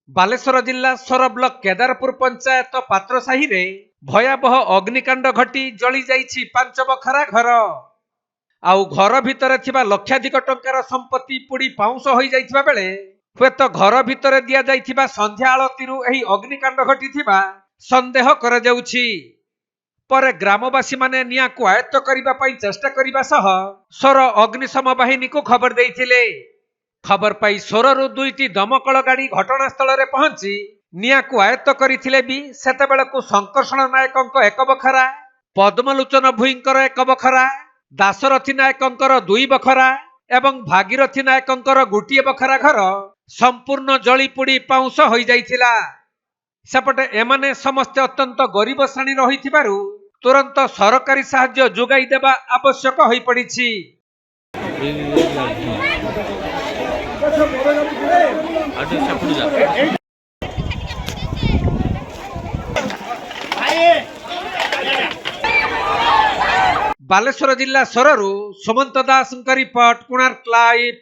बालेश्वर जिला सोर ब्लॉक केदारपुर पंचायत पात्रसाही रे भयावह अग्निकांड घटी जली जाइछि 5 बखरा घर आउ घर भितर थिबा लक्षाधिक टंकार संपत्ति पुड़ी पाउंस होई जाइथिबा बेले हुएत घर भितर दिया जाइथिबा संध्या आलतीरु एही अग्निकांड घटिथिबा संदेह करा जाउछि। पर ग्रामवासी माने निया को आयत्त करिबा पई चेष्टा करिबा सह सोर अग्निशम बाहिनी को खबर देइथिले। खबर पाई सोररु 2टी दमकल गाड़ी घटनास्थल रे पहुंची निया को आयत्त करिथिले भी सेतेबेलकु संकर्षण नायकंक 1 बखरा, पद्मलोचन भुईंकर 1 बखरा, दासरथी नायकंकर 2 बखरा एवं भागीरथी नायकंकर 1 बखरा घर संपूर्ण जली पुड़ी पाउंस होई जाइथिला। सेपटे एमाने समस्ते अत्यंत गरीब श्रेणी रहिथिबारु तुरंत सरकारी साहाय्य जोगाई देबा आवश्यक होई पड़िछि। बालेश्वर जिला सोररु सुमंत दास रिपोर्ट, कोणार्क लाइव।